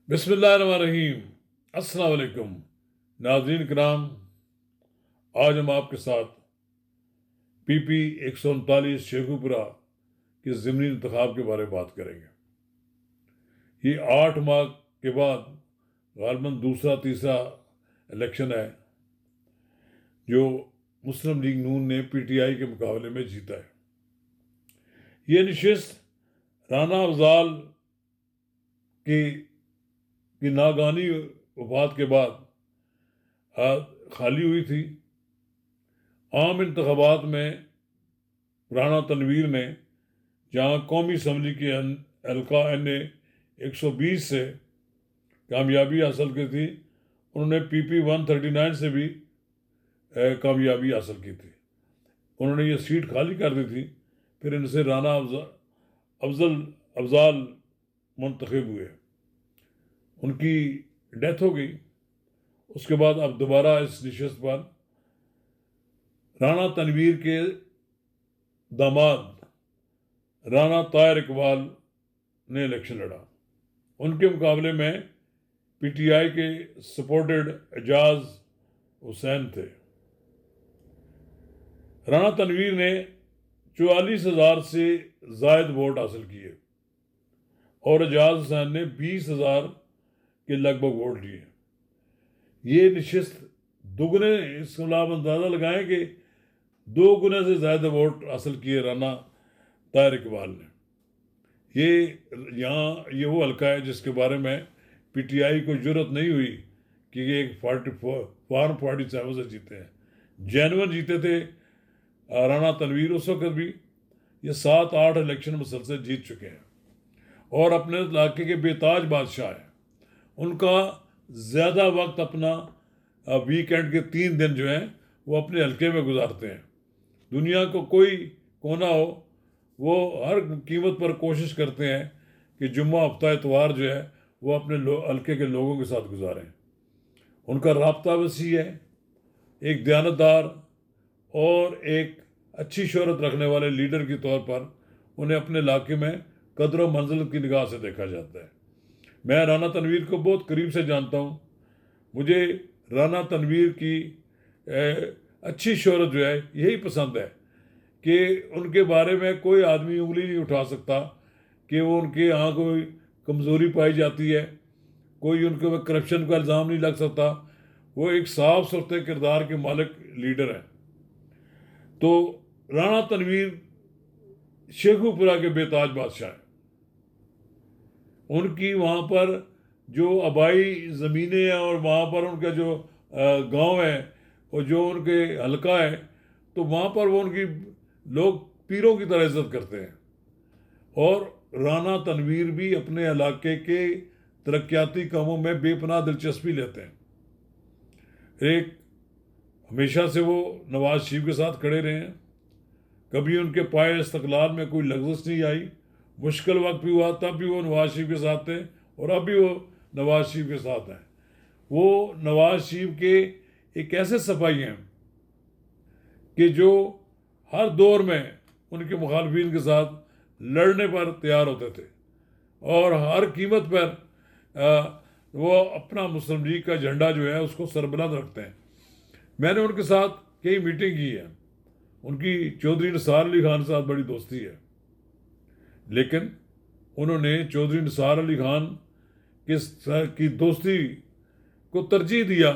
बिस्मिल्लाहिर्रहमानिर्रहीम। अस्सलाम वालेकुम नाज़रीन किराम। आज हम आपके साथ PP 139 शेखुपुरा के ज़मीनी इंतखाब के बारे में बात करेंगे। ये 8 माह के बाद गालबन दूसरा तीसरा इलेक्शन है जो मुस्लिम लीग नून ने PTI के मुकाबले में जीता है। ये नशिस्त राना अफजाल की नागानी वफात के बाद खाली हुई थी। आम इंतखाबात में राना तनवीर ने जहाँ कौमी असम्बली के हल्का NA 120 से कामयाबी हासिल की थी, उन्होंने PP 139 से भी कामयाबी हासिल की थी। उन्होंने ये सीट खाली कर दी थी, फिर इनसे राना अफजाल मुंतखब हुए, उनकी डेथ हो गई। उसके बाद अब दोबारा इस नशिस्त पर राना तनवीर के दामाद राना ताहिर इकबाल ने इलेक्शन लड़ा। उनके मुकाबले में PTI के सपोर्टेड एजाज हुसैन थे। राना तनवीर ने 44,000 से जायद वोट हासिल किए और एजाज हुसैन ने 20,000 के लगभग वोट लिए। ये नशिस्त दुगने, इसके अलावा अंदाज़ा लगाएं कि 2 गुने से ज़्यादा वोट हासिल किए राना ताहिर इकबाल ने। ये वो हल्का है जिसके बारे में PTI को जरूरत नहीं हुई कि ये एक फॉर्म 47 से जीते हैं। जेन्युइन जीते थे राना तनवीर उस वक्त भी। ये 7-8 इलेक्शन मुसलसल जीत चुके हैं और अपने इलाके के बेताज बादशाह हैं। उनका ज़्यादा वक्त अपना वीकेंड के 3 दिन जो हैं वो अपने हल्के में गुजारते हैं। दुनिया को कोई कोना हो, वो हर कीमत पर कोशिश करते हैं कि जुम्मा हफ्ता इतवार जो है वो अपने हल्के के लोगों के साथ गुजारें। उनका राब्ता वसी है। एक दयानतदार और एक अच्छी शोहरत रखने वाले लीडर के तौर पर उन्हें अपने इलाके में कदर व मंजिल की निगाह से देखा जाता है। मैं राना तनवीर को बहुत करीब से जानता हूँ। मुझे राना तनवीर की अच्छी शोहरत जो है यही पसंद है कि उनके बारे में कोई आदमी उंगली नहीं उठा सकता कि वो उनके यहाँ कोई कमज़ोरी पाई जाती है, कोई उनके ऊपर करप्शन का इल्ज़ाम नहीं लग सकता। वो एक साफ सुथरे किरदार के मालिक लीडर हैं। तो राना तनवीर शेखुपुरा के बेताज बादशाह हैं। उनकी वहाँ पर जो आबाई ज़मीनें हैं और वहाँ पर उनका जो गांव है और जो उनके हल्का है, तो वहाँ पर वो उनकी लोग पीरों की तरह इज्जत करते हैं। और राना तनवीर भी अपने इलाके के तरक्याती कामों में बेपनाह दिलचस्पी लेते हैं। एक हमेशा से वो नवाज शरीफ के साथ खड़े रहे हैं। कभी उनके पाए इस्तकलाल में कोई लग़्ज़श नहीं आई। मुश्किल वक्त भी हुआ तब भी वो नवाज शरीफ के साथ थे और अब भी वो नवाज शरीफ के साथ हैं। वो नवाज शरीफ के एक ऐसे सिपाही हैं कि जो हर दौर में उनके मुखालफिन के साथ लड़ने पर तैयार होते थे और हर कीमत पर वो अपना मुस्लिम लीग का झंडा जो है उसको सरबलंद रखते हैं। मैंने उनके साथ कई मीटिंग की है। उनकी चौधरी निसार अली खान के साथ बड़ी दोस्ती है, लेकिन उन्होंने चौधरी निसार अली खान की दोस्ती को तरजीह दिया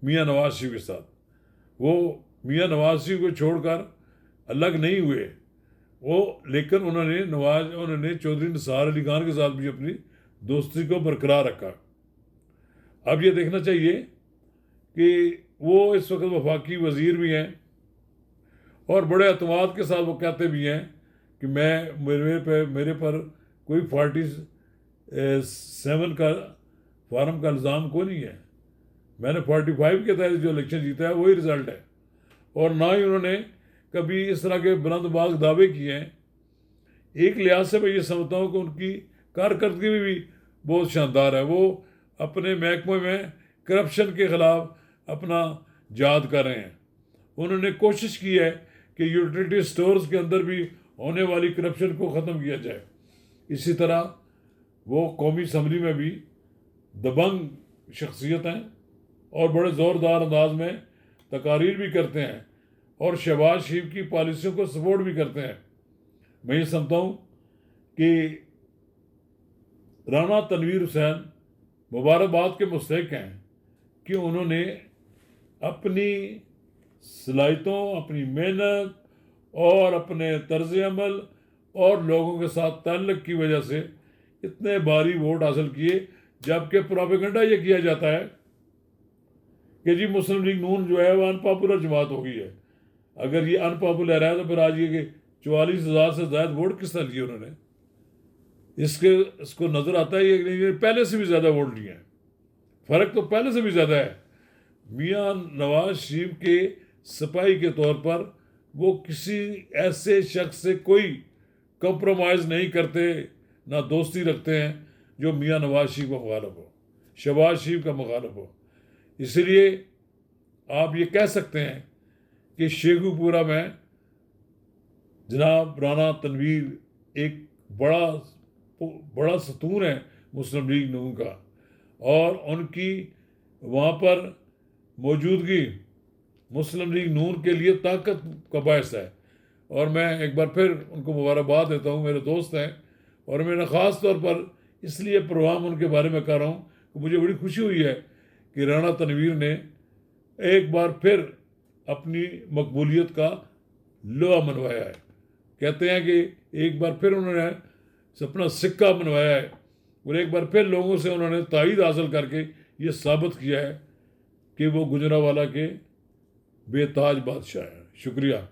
मियाँ नवाज शरीफ के साथ। वो मियाँ नवाज शरीफ को छोड़कर अलग नहीं हुए वो, लेकिन उन्होंने चौधरी निसार अली खान के साथ भी अपनी दोस्ती को बरकरार रखा। अब ये देखना चाहिए कि वो इस वक्त वफाकी वज़ीर भी हैं और बड़े अतमाद के साथ वो कहते भी हैं कि मेरे पर कोई 47 का फार्म का इल्ज़ाम कोई नहीं है। मैंने 45 के तहत जो इलेक्शन जीता है वही रिज़ल्ट है। और ना ही उन्होंने कभी इस तरह के बुलंदबाज़ दावे किए हैं। एक लिहाज से मैं ये समझता हूँ कि उनकी कारकर्दगी भी बहुत शानदार है। वो अपने महकमे में करप्शन के ख़िलाफ़ अपना जहाद कर रहे हैं। उन्होंने कोशिश की है कि यूटिलिटी स्टोर्स के अंदर भी होने वाली करप्शन को ख़त्म किया जाए। इसी तरह वो कौमी असम्बली में भी दबंग शख्सियत हैं और बड़े ज़ोरदार अंदाज में तकारीर भी करते हैं और शहबाज शरीफ की पॉलिसियों को सपोर्ट भी करते हैं। मैं ये समझता हूँ कि राना तनवीर हुसैन मुबारकबाद के मुस्तहिक हैं कि उन्होंने अपनी सलाहियतों, अपनी मेहनत और अपने तर्ज अमल और लोगों के साथ ताल्लुक़ की वजह से इतने भारी वोट हासिल किए। जबकि प्रोपेगेंडा ये किया जाता है कि जी मुस्लिम लीग नून जो है वो अनपॉपुलर जमात हो गई है। अगर ये अनपॉपुलर है तो फिर आज ये कि 44,000 से ज़्यादा वोट किस तरह लिए उन्होंने, इसको नज़र आता है ये पहले से भी ज़्यादा वोट लिए हैं। फ़र्क तो पहले से भी ज़्यादा है। मियाँ नवाज शरीफ के सिपाही के तौर पर वो किसी ऐसे शख्स से कोई कंप्रोमाइज़ नहीं करते, ना दोस्ती रखते हैं जो मियाँ नवाज शरीफ का मुखालिफ हो, शहबाज शरीफ का मुखालिफ हो। इसलिए आप ये कह सकते हैं कि शेखुपुरा में जनाब राना तनवीर एक बड़ा सतून है मुस्लिम लीग नून का, और उनकी वहाँ पर मौजूदगी मुस्लिम लीग नून के लिए ताकत का बायस है। और मैं एक बार फिर उनको मुबारकबाद देता हूँ, मेरे दोस्त हैं, और मैंने ख़ास तौर पर इसलिए प्रोग्राम उनके बारे में कर रहा हूँ कि मुझे बड़ी खुशी हुई है कि राना तनवीर ने एक बार फिर अपनी मकबूलियत का लोहा मनवाया है। कहते हैं कि एक बार फिर उन्होंने अपना सिक्का बनवाया है और एक बार फिर लोगों से उन्होंने तायीद हासिल करके ये साबित किया है कि वो गुजरांवाला के बेताज बादशाह हैं। शुक्रिया।